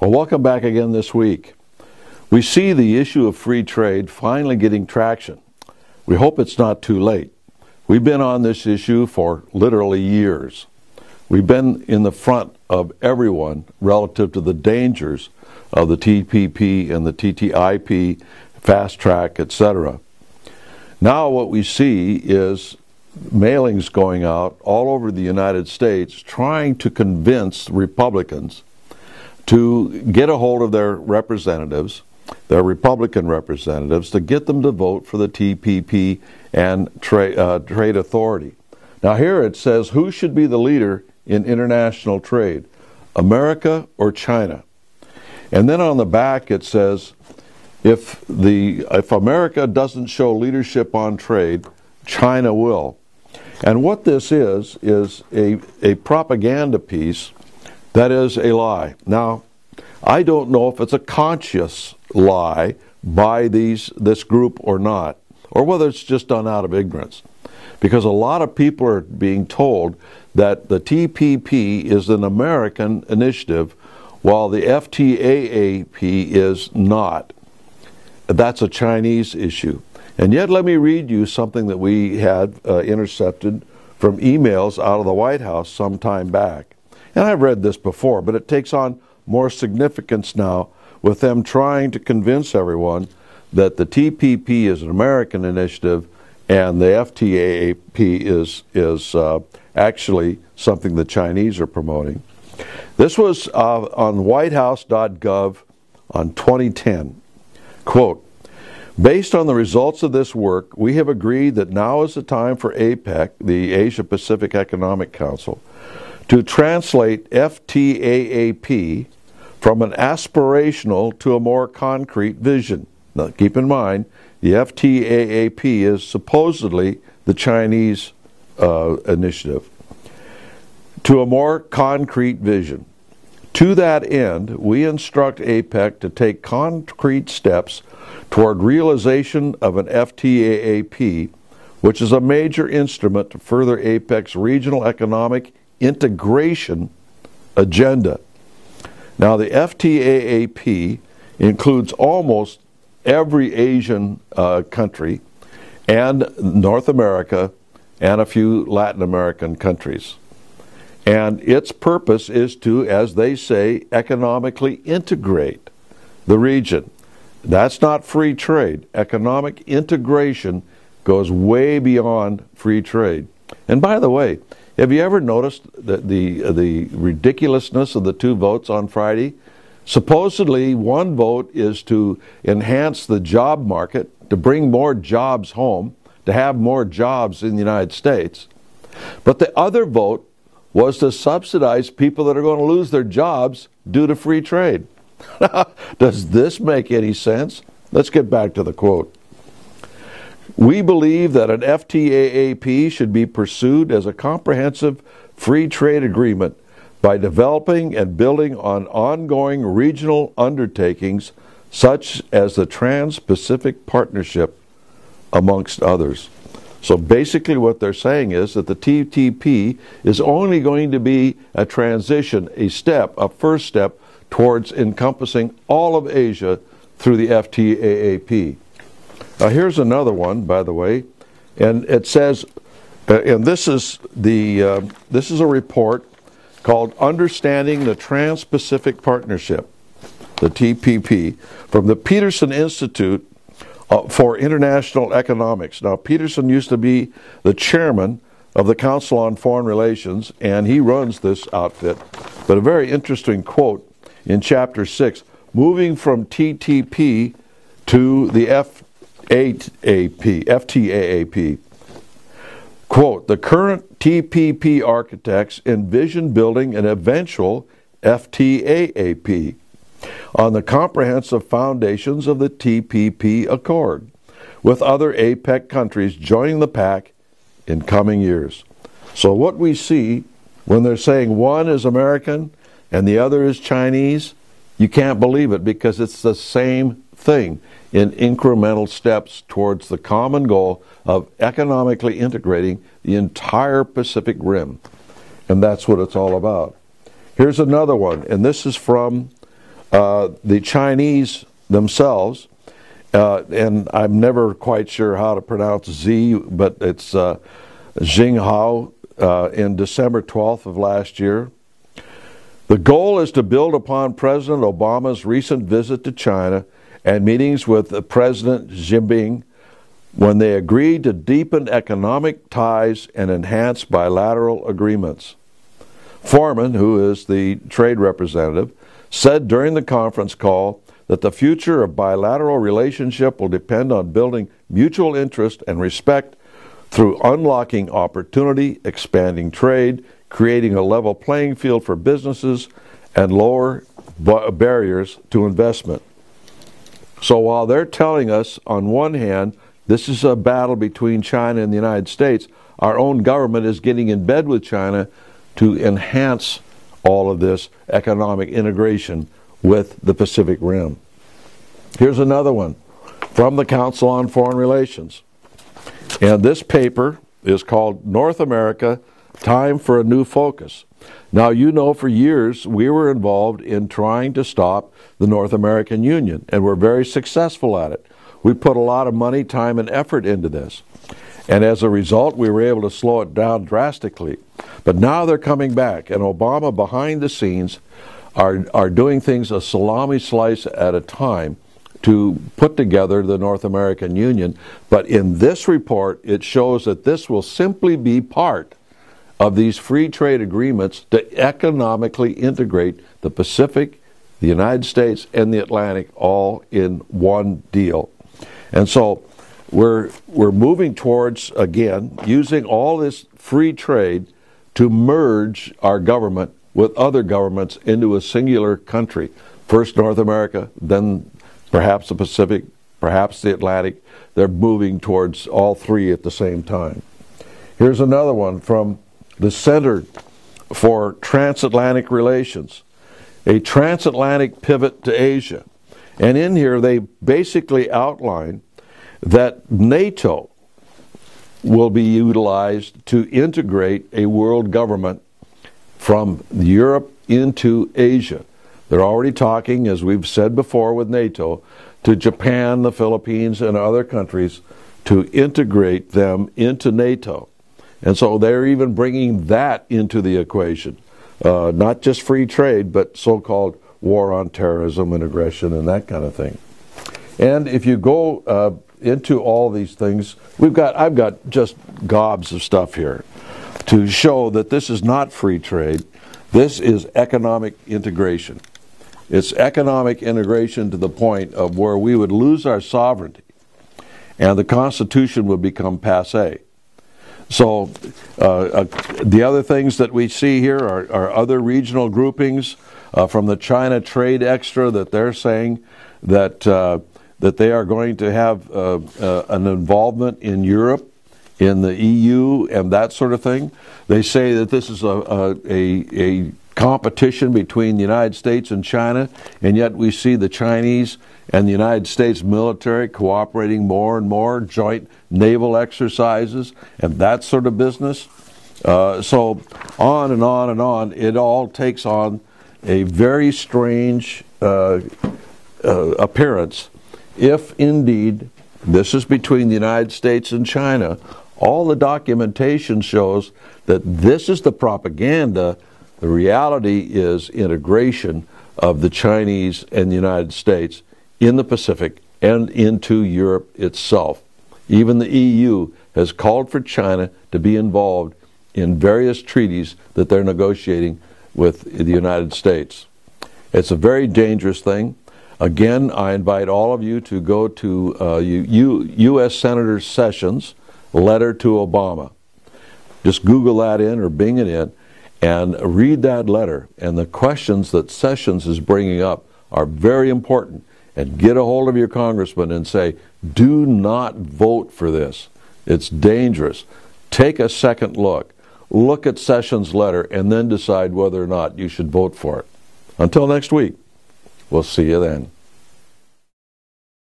Well, welcome back again this week. We see the issue of free trade finally getting traction. We hope it's not too late. We've been on this issue for literally years. We've been in the front of everyone relative to the dangers of the TPP and the TTIP, fast track, etc. Now what we see is mailings going out all over the United States trying to convince Republicans to get a hold of their representatives, their Republican representatives, to get them to vote for the TPP and trade authority. Now here it says, who should be the leader in international trade, America or China? And then on the back it says, if America doesn't show leadership on trade, China will. And what this is a propaganda piece that is a lie. Now, I don't know if it's a conscious lie by this group or not, or whether it's just done out of ignorance. Because a lot of people are being told that the TPP is an American initiative, while the FTAAP is not. That's a Chinese issue. And yet let me read you something that we had intercepted from emails out of the White House some time back. And I've read this before, but it takes on more significance now with them trying to convince everyone that the TPP is an American initiative and the FTAAP is actually something the Chinese are promoting. This was on whitehouse.gov on 2010. Quote, based on the results of this work, we have agreed that now is the time for APEC, the Asia Pacific Economic Council, to translate FTAAP from an aspirational to a more concrete vision. Now, keep in mind, the FTAAP is supposedly the Chinese initiative. To a more concrete vision. To that end, we instruct APEC to take concrete steps toward realization of an FTAAP, which is a major instrument to further APEC's regional economic integration agenda. Now, the FTAAP includes almost every Asian country and North America and a few Latin American countries. And its purpose is to, as they say, economically integrate the region. That's not free trade. Economic integration goes way beyond free trade. And by the way, have you ever noticed the ridiculousness of the two votes on Friday? Supposedly, one vote is to enhance the job market, to bring more jobs home, to have more jobs in the United States. But the other vote was to subsidize people that are going to lose their jobs due to free trade. Does this make any sense? Let's get back to the quote. We believe that an FTAAP should be pursued as a comprehensive free trade agreement by developing and building on ongoing regional undertakings such as the Trans-Pacific Partnership, amongst others. So basically what they're saying is that the TPP is only going to be a transition, a first step towards encompassing all of Asia through the FTAAP. Now here's another one, by the way, and it says, and this is a report called Understanding the Trans-Pacific Partnership, the TPP, from the Peterson Institute for International Economics. Now, Peterson used to be the chairman of the Council on Foreign Relations, and he runs this outfit. But a very interesting quote in Chapter 6, moving from TTP to the FTAAP. Quote, the current TPP architects envision building an eventual FTAAP on the comprehensive foundations of the TPP Accord, with other APEC countries joining the pack in coming years. So what we see when they're saying one is American and the other is Chinese, you can't believe it because it's the same thing in incremental steps towards the common goal of economically integrating the entire Pacific Rim. And that's what it's all about. Here's another one, and this is from the Chinese themselves, and I'm never quite sure how to pronounce Z, but it's Xinghao in December 12th of last year. The goal is to build upon President Obama's recent visit to China and meetings with President Xi Jinping when they agreed to deepen economic ties and enhance bilateral agreements. Foreman, who is the trade representative, said during the conference call that the future of bilateral relationship will depend on building mutual interest and respect through unlocking opportunity, expanding trade, creating a level playing field for businesses, and lower barriers to investment. So while they're telling us, on one hand, this is a battle between China and the United States, our own government is getting in bed with China to enhance all of this economic integration with the Pacific Rim. Here's another one from the Council on Foreign Relations. And this paper is called North America, Time for a New Focus. Now, you know, for years we were involved in trying to stop the North American Union, and we're very successful at it. We put a lot of money, time, and effort into this. And as a result, we were able to slow it down drastically. But now they're coming back, and Obama, behind the scenes, are doing things a salami slice at a time to put together the North American Union. But in this report, it shows that this will simply be part of these free trade agreements to economically integrate the Pacific, the United States, and the Atlantic all in one deal. And so we're moving towards, again, using all this free trade to merge our government with other governments into a singular country. First North America, then perhaps the Pacific, perhaps the Atlantic. They're moving towards all three at the same time. Here's another one from the Center for Transatlantic Relations, a transatlantic pivot to Asia. And in here they basically outline that NATO will be utilized to integrate a world government from Europe into Asia. They're already talking, as we've said before with NATO, to Japan, the Philippines, and other countries to integrate them into NATO. And so they're even bringing that into the equation. Not just free trade, but so-called war on terrorism and aggression and that kind of thing. And if you go into all these things, I've got just gobs of stuff here to show that this is not free trade. This is economic integration. It's economic integration to the point of where we would lose our sovereignty and the Constitution would become passé. So the other things that we see here are other regional groupings from the China Trade Extra that they're saying that they are going to have an involvement in Europe, in the EU, and that sort of thing. They say that this is a competition between the United States and China, and yet we see the Chinese and the United States military cooperating more and more, joint naval exercises, and that sort of business. So on and on and on, it all takes on a very strange appearance if indeed this is between the United States and China. All the documentation shows that this is the propaganda. The reality is integration of the Chinese and the United States in the Pacific and into Europe itself. Even the EU has called for China to be involved in various treaties that they're negotiating with the United States. It's a very dangerous thing. Again, I invite all of you to go to U.S. Senator Sessions' letter to Obama. Just Google that in or Bing it in and read that letter. And the questions that Sessions is bringing up are very important. And get a hold of your congressman and say, do not vote for this. It's dangerous. Take a second look. Look at Sessions' letter and then decide whether or not you should vote for it. Until next week, we'll see you then.